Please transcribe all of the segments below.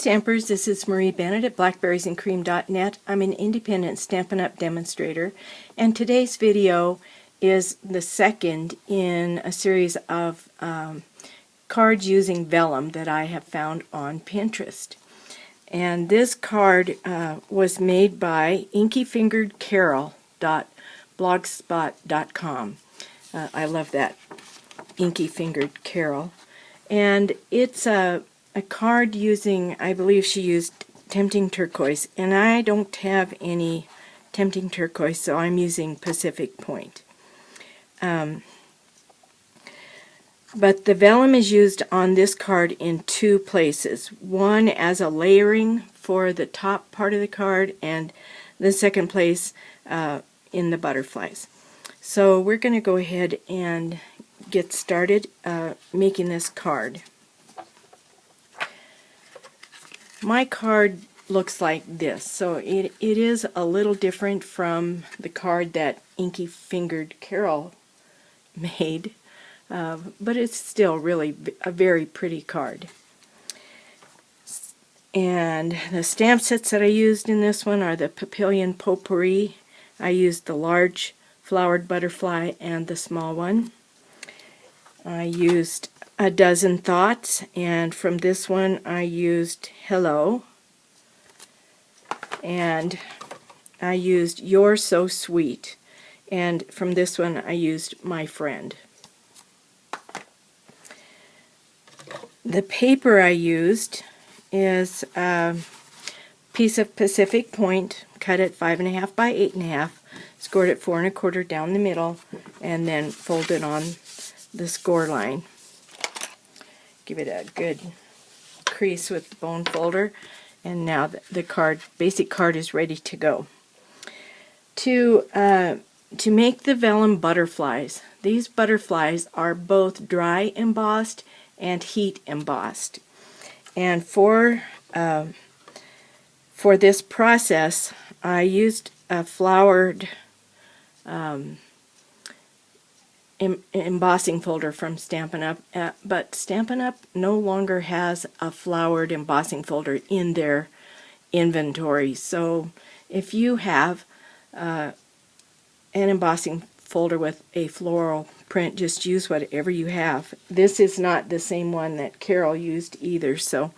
Stampers, this is Marie Bennett at blackberriesandcream.net. I'm an independent Stampin' Up! Demonstrator, and today's video is the second in a series of cards using vellum that I have found on Pinterest. And this card was made by inkyfingeredcarol.blogspot.com. I love that, Inky Fingered Carol. And it's a card using, I believe she used Tempting Turquoise, and I don't have any Tempting Turquoise, so I'm using Pacific Point. But the vellum is used on this card in two places. One as a layering for the top part of the card, and the second place in the butterflies. So we're going to go ahead and get started making this card. My card looks like this, so it is a little different from the card that Inky Fingered Carol made, but it's still really a very pretty card. And the stamp sets that I used in this one are the Papillion Potpourri. I used the large flowered butterfly and the small one. I used a dozen thoughts, and from this one I used Hello, and I used You're So Sweet, and from this one I used My Friend. The paper I used is a piece of Pacific Point, cut at 5.5 by 8.5, scored at 4 1/4 down the middle, and then folded on the score line. Give it a good crease with the bone folder, and now the basic card is ready to go. To make the vellum butterflies, these butterflies are both dry embossed and heat embossed. And for this process, I used a flowered embossing folder from Stampin' Up! But Stampin' Up! No longer has a flowered embossing folder in their inventory. So if you have an embossing folder with a floral print, just use whatever you have. This is not the same one that Carol used either, so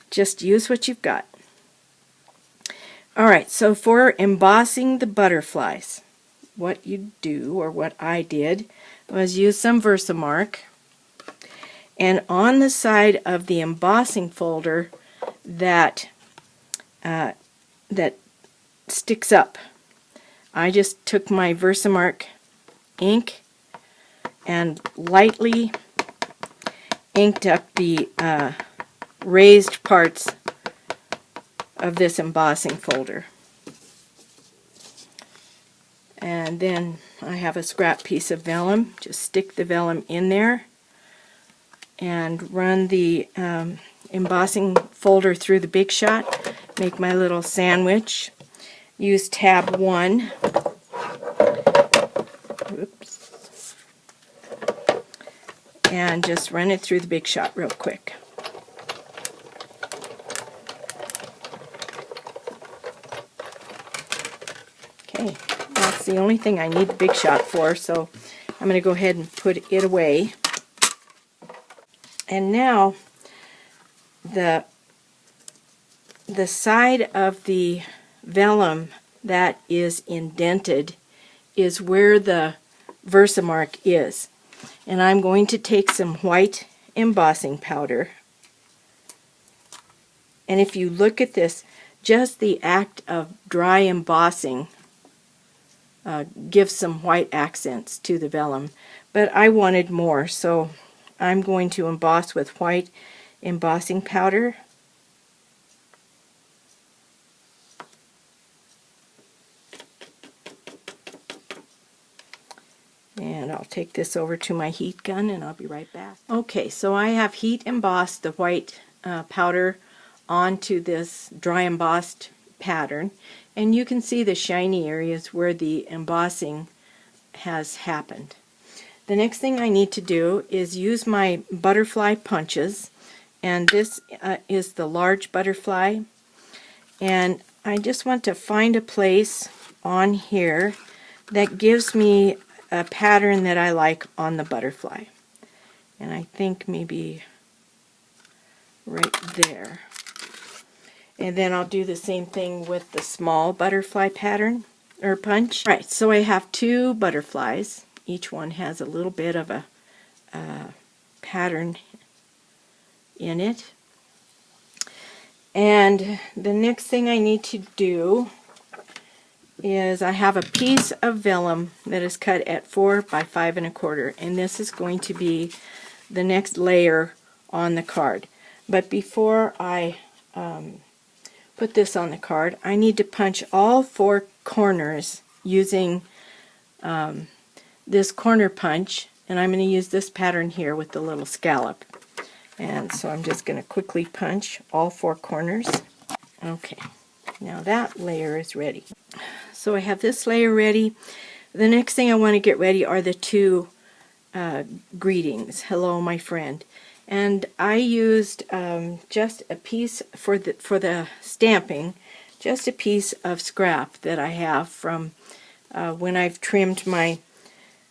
just use what you've got. Alright, so for embossing the butterflies, what you do, or what I did, was use some Versamark, and on the side of the embossing folder that sticks up, I just took my Versamark ink and lightly inked up the raised parts of this embossing folder. And then I have a scrap piece of vellum. Just stick the vellum in there and run the embossing folder through the Big Shot. Make my little sandwich. Use tab 1. Oops. And just run it through the Big Shot real quick. Okay. That's the only thing I need the Big Shot for, so I'm going to go ahead and put it away. And now the side of the vellum that is indented is where the Versamark is. And I'm going to take some white embossing powder. And if you look at this, just the act of dry embossing gives some white accents to the vellum, but I wanted more, so I'm going to emboss with white embossing powder. And I'll take this over to my heat gun and I'll be right back. Okay, so I have heat embossed the white powder onto this dry embossed pattern, and you can see the shiny areas where the embossing has happened. The next thing I need to do is use my butterfly punches and this is the large butterfly, and I just want to find a place on here that gives me a pattern that I like on the butterfly, and I think maybe right there. And then I'll do the same thing with the small butterfly pattern or punch. Right, so I have two butterflies. Each one has a little bit of a pattern in it. And the next thing I need to do is I have a piece of vellum that is cut at 4 by 5 1/4, and this is going to be the next layer on the card. But before I put this on the card, I need to punch all 4 corners using this corner punch, and I'm going to use this pattern here with the little scallop. And so I'm just going to quickly punch all 4 corners. Okay, now that layer is ready. So I have this layer ready. The next thing I want to get ready are the 2 greetings. Hello, my friend. And I used just a piece for the stamping, just a piece of scrap that I have from when I've trimmed my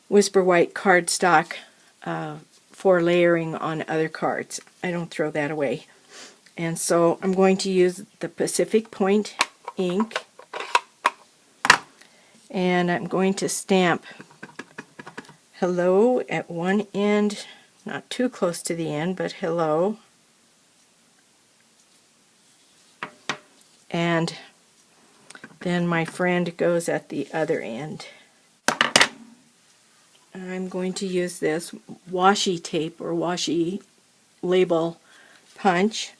Whisper White cardstock for layering on other cards. I don't throw that away. And so I'm going to use the Pacific Point ink, and I'm going to stamp hello at one end, not too close to the end, but hello. And then my friend goes at the other end. I'm going to use this washi tape or washi label punch,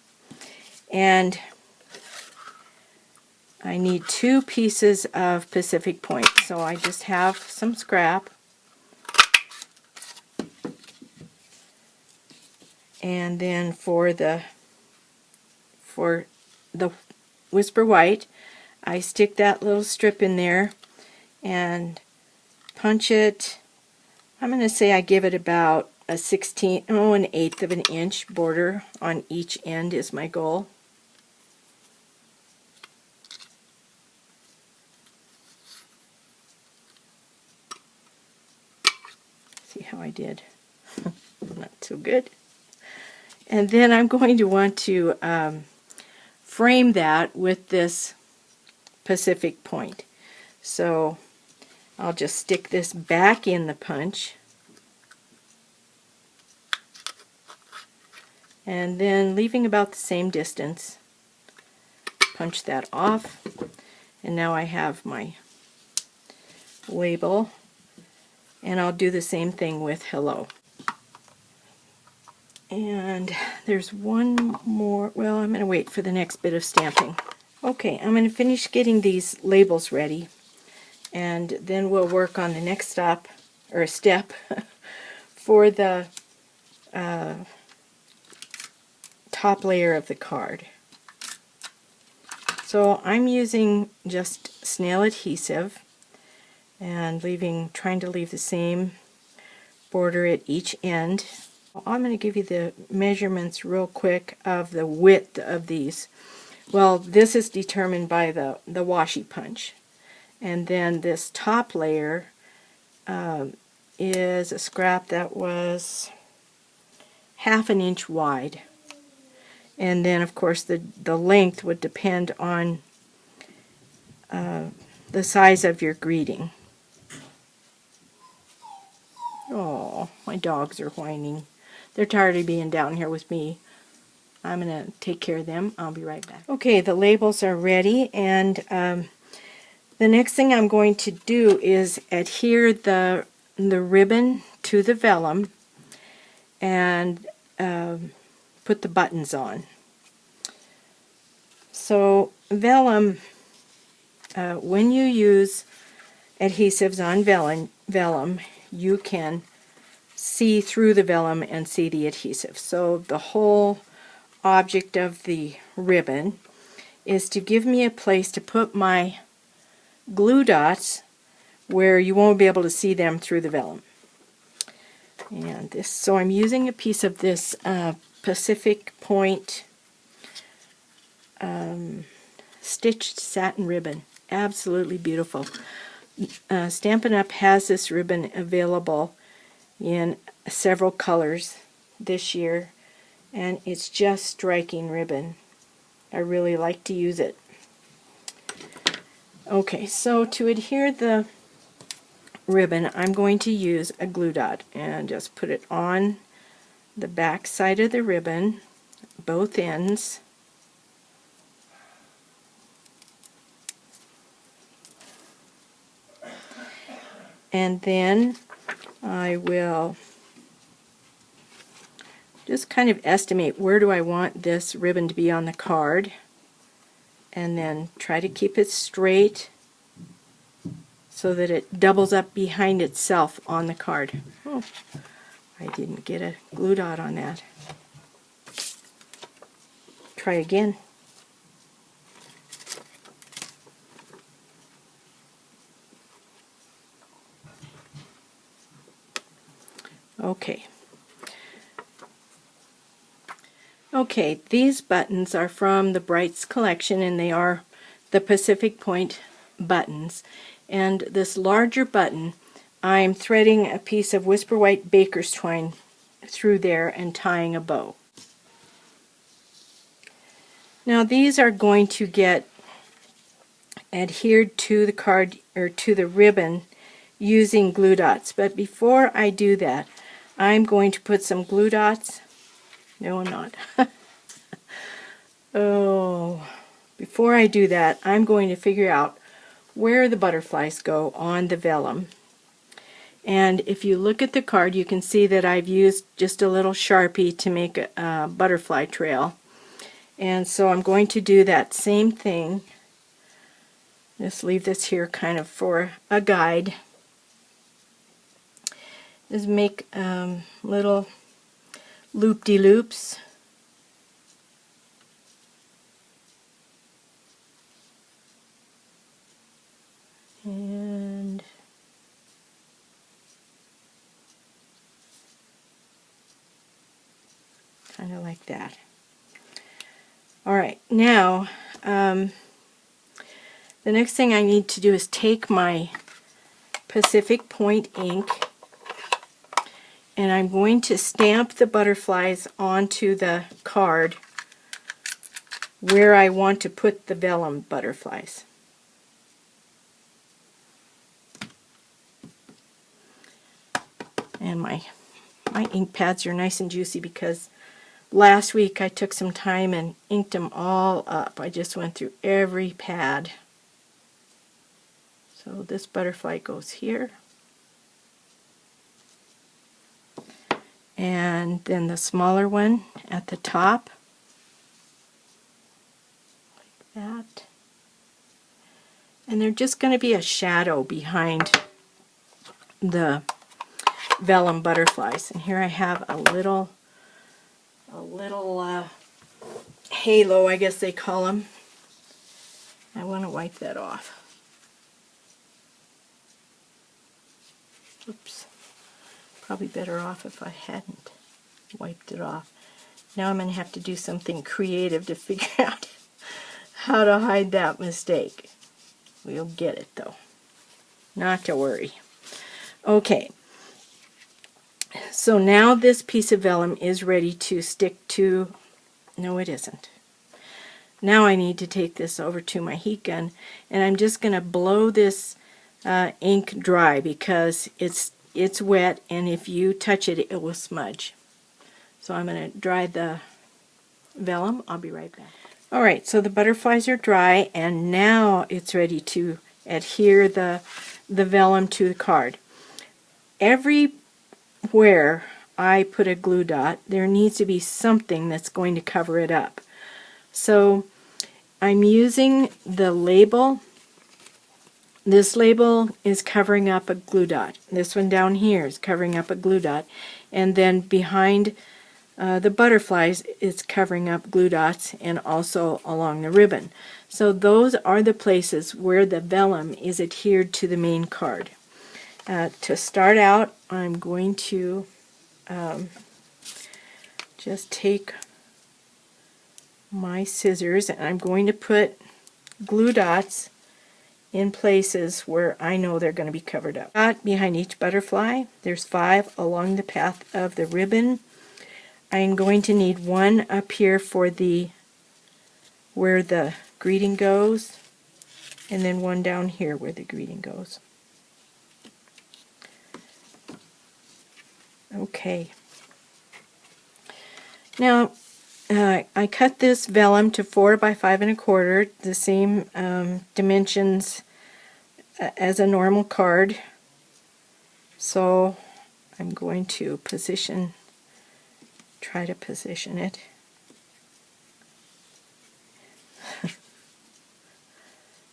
and I need 2 pieces of Pacific Point. So I just have some scrap, and then for the Whisper White, I stick that little strip in there and punch it. I'm going to say I give it about a 1/8 of an inch border on each end is my goal. See how I did? Not so good. And then I'm going to want to frame that with this Pacific Point. So I'll just stick this back in the punch, and then leaving about the same distance, punch that off, and now I have my label, and I'll do the same thing with hello. And there's one more, well, I'm going to wait for the next bit of stamping. Okay, I'm going to finish getting these labels ready, and then we'll work on the next step for the top layer of the card. So I'm using just snail adhesive and trying to leave the same border at each end. I'm going to give you the measurements real quick of the width of these. Well, this is determined by the washi punch. And then this top layer is a scrap that was 1/2 inch wide. And then, of course, the length would depend on the size of your greeting. Oh, my dogs are whining. They're tired of being down here with me. I'm going to take care of them. I'll be right back. Okay, the labels are ready, and the next thing I'm going to do is adhere the ribbon to the vellum and put the buttons on. So vellum, when you use adhesives on vellum, you can see through the vellum and see the adhesive. So the whole object of the ribbon is to give me a place to put my glue dots where you won't be able to see them through the vellum. And so I'm using a piece of this Pacific Point stitched satin ribbon. Absolutely beautiful. Stampin' Up! Has this ribbon available in several colors this year, and it's just striking ribbon. I really like to use it. Okay, so to adhere the ribbon, I'm going to use a glue dot and just put it on the back side of the ribbon, both ends. And then I will just kind of estimate where do I want this ribbon to be on the card, and then try to keep it straight so that it doubles up behind itself on the card. Oh, I didn't get a glue dot on that. Try again. Okay. Okay, these buttons are from the Brights collection, and they are the Pacific Point buttons. And this larger button, I'm threading a piece of Whisper White baker's twine through there and tying a bow. Now these are going to get adhered to the card, or to the ribbon, using glue dots. But before I do that, I'm going to put some glue dots. No, I'm not. Oh, before I do that, I'm going to figure out where the butterflies go on the vellum. And if you look at the card, you can see that I've used just a little Sharpie to make a butterfly trail. And so I'm going to do that same thing. Just leave this here kind of for a guide. Just make little loop-de-loops. And kind of like that. Alright, now the next thing I need to do is take my Pacific Point ink, and I'm going to stamp the butterflies onto the card where I want to put the vellum butterflies. And my ink pads are nice and juicy because last week I took some time and inked them all up. I just went through every pad. So this butterfly goes here. And then the smaller one at the top. Like that. And they're just going to be a shadow behind the vellum butterflies. And here I have a little halo, I guess they call them. I want to wipe that off. Oops. Probably better off if I hadn't wiped it off. Now I'm going to have to do something creative to figure out how to hide that mistake. We'll get it though. Not to worry. Okay. So now this piece of vellum is ready to stick to... No, it isn't. Now I need to take this over to my heat gun, and I'm just going to blow this ink dry because it's wet, and if you touch it, it will smudge. So I'm going to dry the vellum. I'll be right back. Alright, so the butterflies are dry, and now it's ready to adhere the vellum to the card. Everywhere I put a glue dot, there needs to be something that's going to cover it up. So I'm using the label. This label is covering up a glue dot. This one down here is covering up a glue dot. And then behind the butterflies, it's covering up glue dots, and also along the ribbon. So those are the places where the vellum is adhered to the main card. To start out, I'm going to just take my scissors and I'm going to put glue dots in places where I know they're going to be covered up. Dot behind each butterfly. There's 5 along the path of the ribbon. I'm going to need 1 up here for where the greeting goes, and then 1 down here where the greeting goes. Okay. Now I cut this vellum to 4 by 5 1/4, the same dimensions as a normal card. So I'm going to try to position it.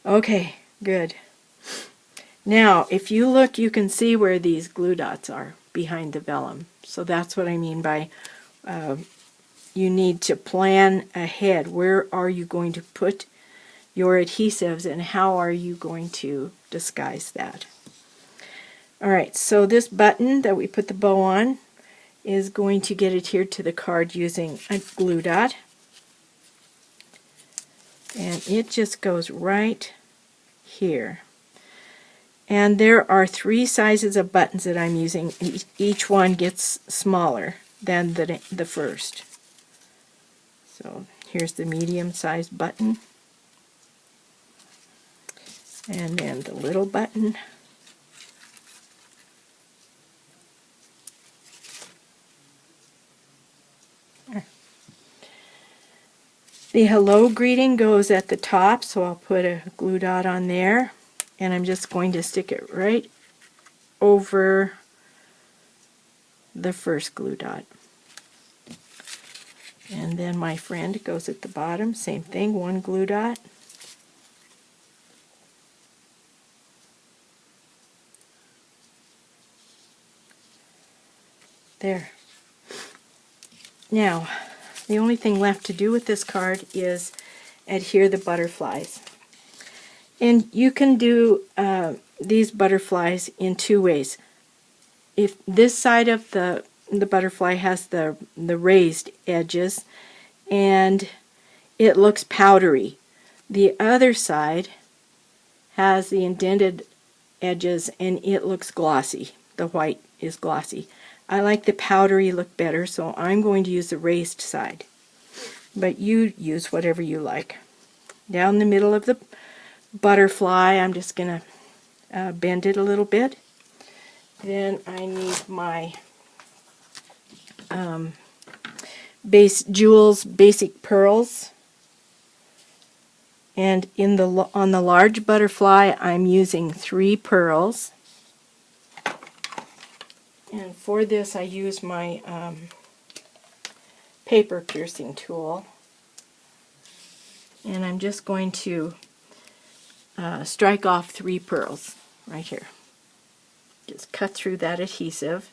Okay, good. Now, if you look, you can see where these glue dots are behind the vellum. So that's what I mean by you need to plan ahead. Where are you going to put your adhesives and how are you going to disguise that? Alright, so this button that we put the bow on is going to get adhered to the card using a glue dot. And it just goes right here. And there are 3 sizes of buttons that I'm using. Each one gets smaller than the first. So here's the medium-sized button. And then the little button. The hello greeting goes at the top, so I'll put a glue dot on there, and I'm just going to stick it right over the first glue dot. And then my friend goes at the bottom, same thing, 1 glue dot. There. Now, the only thing left to do with this card is adhere the butterflies. And you can do these butterflies in 2 ways. If this side of the butterfly has the raised edges and it looks powdery, the other side has the indented edges and it looks glossy. The white is glossy. I like the powdery look better, so I'm going to use the raised side. But you use whatever you like. Down the middle of the butterfly, I'm just going to bend it a little bit. Then I need my Jewel's Basic Pearls. And on the large butterfly, I'm using 3 pearls. And for this, I use my paper piercing tool. And I'm just going to strike off 3 pearls right here. Just cut through that adhesive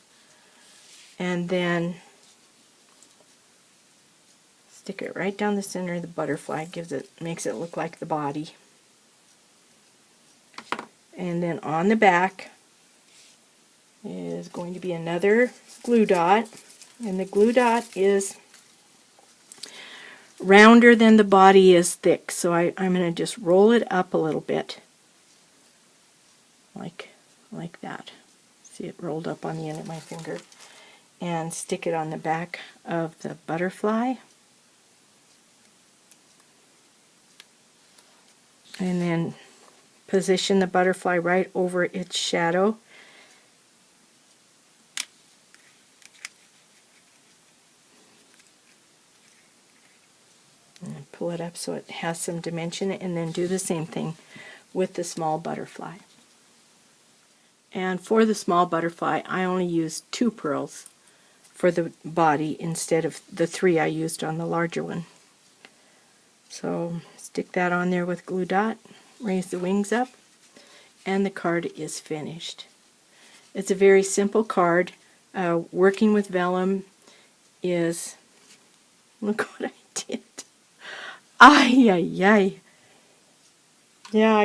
and then stick it right down the center of the butterfly. Makes it look like the body. And then on the back is going to be another glue dot, and the glue dot is rounder than the body is thick, so I'm going to just roll it up a little bit like that. See it rolled up on the end of my finger, and stick it on the back of the butterfly, and then position the butterfly right over its shadow. And pull it up so it has some dimension, and then do the same thing with the small butterfly. And for the small butterfly, I only used 2 pearls for the body instead of the 3 I used on the larger one. So stick that on there with glue dot, raise the wings up, and the card is finished. It's a very simple card. Working with vellum is, look what I did. Ay, ay, ay. Yeah,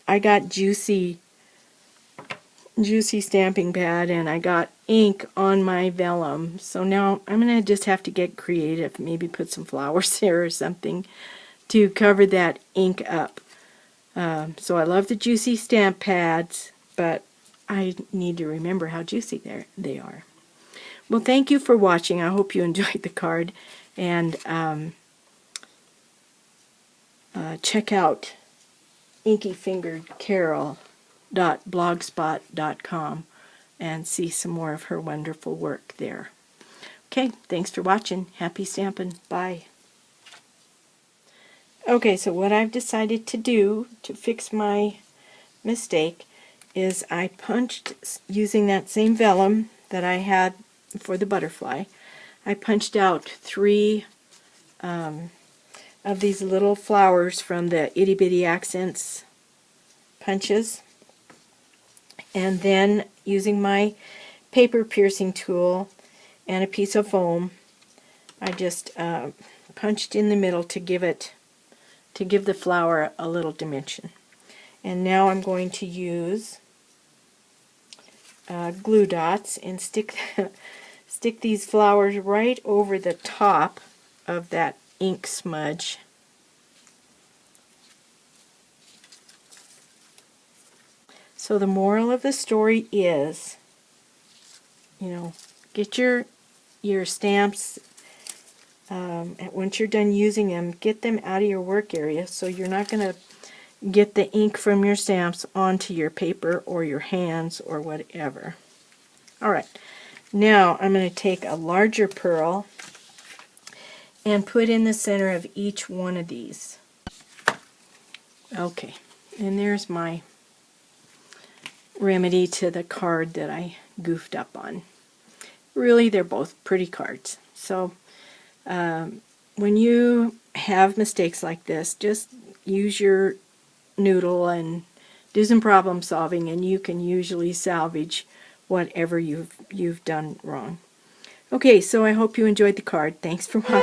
I got juicy juicy stamping pad, and I got ink on my vellum. So now I'm going to just have to get creative, maybe put some flowers there or something to cover that ink up. So I love the juicy stamp pads, but I need to remember how juicy they are. Well, thank you for watching. I hope you enjoyed the card, and check out inkyfingeredcarol.blogspot.com and see some more of her wonderful work there. Okay, thanks for watching. Happy stamping. Bye. Okay, so what I've decided to do to fix my mistake is I punched, using that same vellum that I had for the butterfly, I punched out 3 of these little flowers from the Itty Bitty Accents punches, and then using my paper piercing tool and a piece of foam, I just punched in the middle to give the flower a little dimension. And now I'm going to use glue dots and stick these flowers right over the top of that ink smudge. So the moral of the story is, get your stamps, once you're done using them, get them out of your work area so you're not going to get the ink from your stamps onto your paper or your hands or whatever. Alright, now I'm going to take a larger pearl and put in the center of each one of these. Okay, and there's my remedy to the card that I goofed up on. Really, they're both pretty cards. So when you have mistakes like this, just use your noodle and do some problem solving, and you can usually salvage whatever you've done wrong. Okay, so I hope you enjoyed the card. Thanks for watching.